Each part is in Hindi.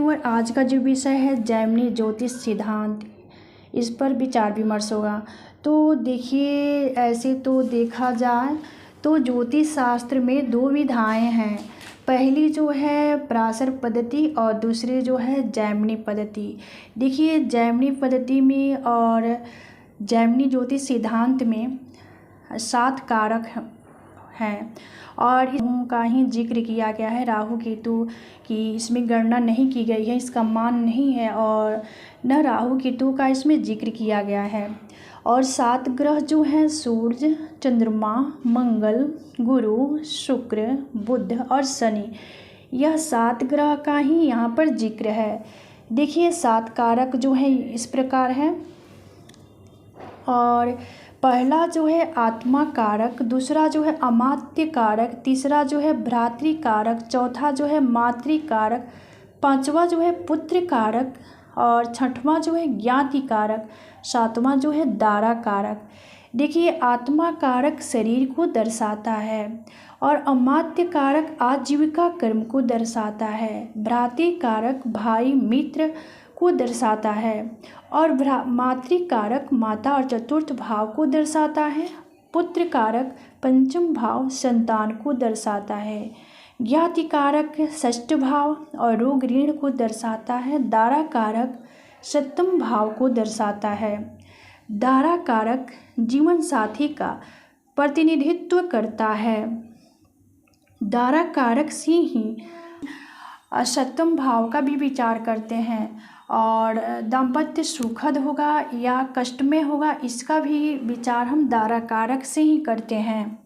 व्यूअर, आज का जो विषय है जैमिनी ज्योतिष सिद्धांत, इस पर विचार विमर्श होगा। तो देखिए, ऐसे तो देखा जाए तो ज्योतिष शास्त्र में दो विधाएं हैं। पहली जो है पराशर पद्धति और दूसरी जो है जैमिनी पद्धति। देखिए, जैमिनी पद्धति में और जैमिनी ज्योतिष सिद्धांत में 7 कारक हैं और इनका ही जिक्र किया गया है। राहु केतु की इसमें गणना नहीं की गई है, इसका मान नहीं है और न राहु केतु का इसमें जिक्र किया गया है। और 7 ग्रह जो हैं सूर्य, चंद्रमा, मंगल, गुरु, शुक्र, बुध और शनि, यह 7 ग्रह का ही यहाँ पर जिक्र है। देखिए, 7 कारक जो हैं इस प्रकार हैं। और पहला जो है आत्मा कारक, दूसरा जो है अमात्य कारक, तीसरा जो है भ्रातृ कारक, चौथा जो है मातृ कारक, पांचवा जो है पुत्र कारक और छठवां जो है ज्ञाति कारक, सातवां जो है दारा कारक। देखिए, आत्मा कारक शरीर को दर्शाता है और अमात्य कारक आजीविका कर्म को दर्शाता है, भ्रातृ कारक भाई मित्र को दर्शाता है और मातृ कारक माता और चतुर्थ भाव को दर्शाता है, पुत्र कारक पंचम भाव संतान को दर्शाता है, ज्ञाति कारक षष्ठ भाव और रोग ऋण को दर्शाता है, दारा कारक सप्तम भाव को दर्शाता है। दारा कारक जीवन साथी का प्रतिनिधित्व करता है। दारा कारक से ही सप्तम भाव का भी विचार करते हैं और दाम्पत्य सुखद होगा या कष्टमय होगा, इसका भी विचार हम दारा कारक से ही करते हैं।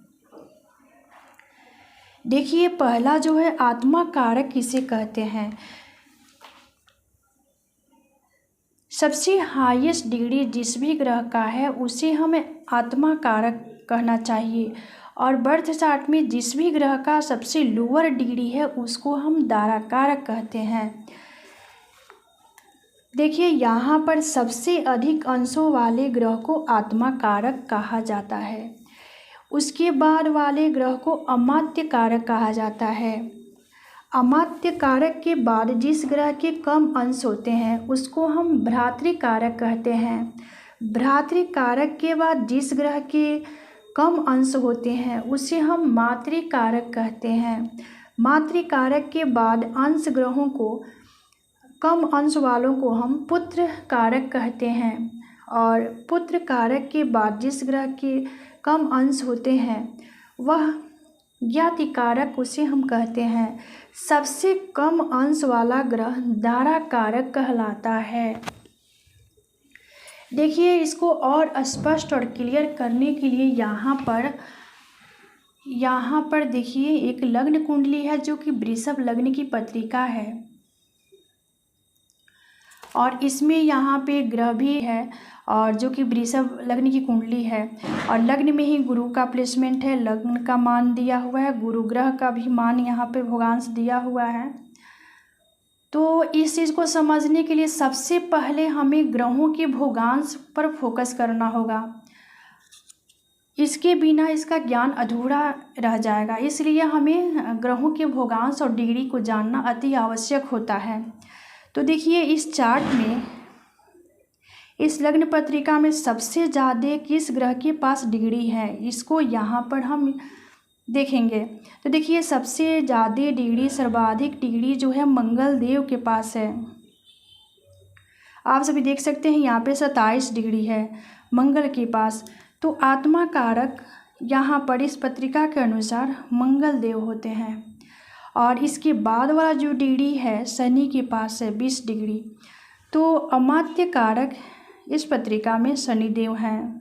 देखिए, पहला जो है आत्मा कारक किसे कहते हैं। सबसे हाईएस्ट डिग्री जिस भी ग्रह का है उसे हमें आत्मा कारक कहना चाहिए और बर्थ चार्ट में जिस भी ग्रह का सबसे लोअर डिग्री है उसको हम दारा कारक कहते हैं। देखिए, यहाँ पर सबसे अधिक अंशों वाले ग्रह को आत्मा कारक कहा जाता है, उसके बाद वाले ग्रह को अमात्य कारक कहा जाता है। अमात्य कारक के बाद जिस ग्रह के कम अंश होते हैं उसको हम भ्रातृ कारक कहते हैं। भ्रातृ कारक के बाद जिस ग्रह के कम अंश होते हैं उसे हम मातृ कारक कहते हैं। मातृ कारक के बाद अंश ग्रहों को, कम अंश वालों को हम पुत्र कारक कहते हैं और पुत्र कारक के बाद जिस ग्रह के कम अंश होते हैं वह ज्ञाति कारक उसे हम कहते हैं। सबसे कम अंश वाला ग्रह दारा कारक कहलाता है। देखिए, इसको और स्पष्ट और क्लियर करने के लिए यहाँ पर देखिए एक लग्न कुंडली है जो कि वृषभ लग्न की पत्रिका है और इसमें यहाँ पे ग्रह भी है और जो कि वृषभ लग्न की कुंडली है और लग्न में ही गुरु का प्लेसमेंट है, लग्न का मान दिया हुआ है, गुरु ग्रह का भी मान यहाँ पे भोगांश दिया हुआ है। तो इस चीज़ को समझने के लिए सबसे पहले हमें ग्रहों के भोगांश पर फोकस करना होगा, इसके बिना इसका ज्ञान अधूरा रह जाएगा। इसलिए हमें ग्रहों के भोगांश और डिग्री को जानना अति आवश्यक होता है। तो देखिए, इस चार्ट में, इस लग्न पत्रिका में सबसे ज़्यादा किस ग्रह के पास डिग्री है इसको यहाँ पर हम देखेंगे। तो देखिए, सबसे ज़्यादा डिग्री, सर्वाधिक डिग्री जो है मंगल देव के पास है। आप सभी देख सकते हैं यहाँ पे 27 डिग्री है मंगल के पास। तो आत्मा कारक यहाँ पर इस पत्रिका के अनुसार मंगल देव होते हैं और इसके बाद वाला जो डिग्री है शनि के पास है 20 डिग्री। तो अमात्य कारक इस पत्रिका में शनिदेव हैं।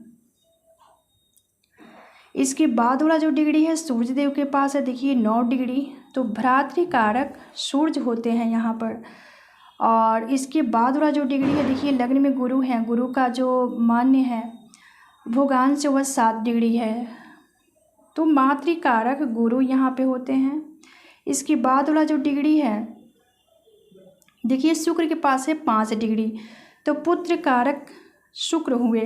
इसके बाद वाला जो डिग्री है सूर्य देव के पास है, देखिए 9 डिग्री। तो भ्रातृ कारक सूर्य होते हैं यहाँ पर। और इसके बाद वाला जो डिग्री है, देखिए लग्न में गुरु हैं, गुरु का जो मान्य है भोगांश वह 7 डिग्री है। तो मातृ कारक गुरु यहाँ पे होते हैं। इसके बाद वाला जो डिग्री है, देखिए शुक्र के पास है 5 डिग्री। तो पुत्र कारक शुक्र हुए।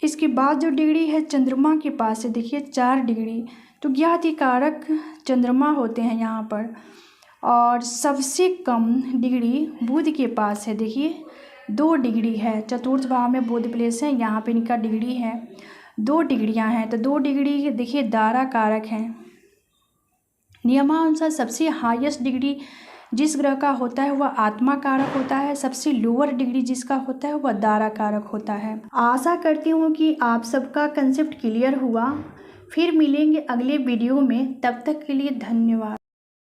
इसके बाद जो डिग्री है चंद्रमा के पास है, देखिए 4 डिग्री। तो ज्ञाति कारक चंद्रमा होते हैं यहाँ पर। और सबसे कम डिग्री बुध के पास है। देखिए 2 डिग्री है, चतुर्थ भाव में बुध प्लेस है, यहाँ पे इनका डिग्री है 2 डिग्रियाँ हैं। तो 2 डिग्री देखिए दारा कारक हैं। नियमानुसार सबसे हाईएस्ट डिग्री जिस ग्रह का होता है वह आत्मा कारक होता है, सबसे लोअर डिग्री जिसका होता है वह दारा कारक होता है। आशा करती हूँ कि आप सबका कंसेप्ट क्लियर हुआ। फिर मिलेंगे अगले वीडियो में, तब तक के लिए धन्यवाद।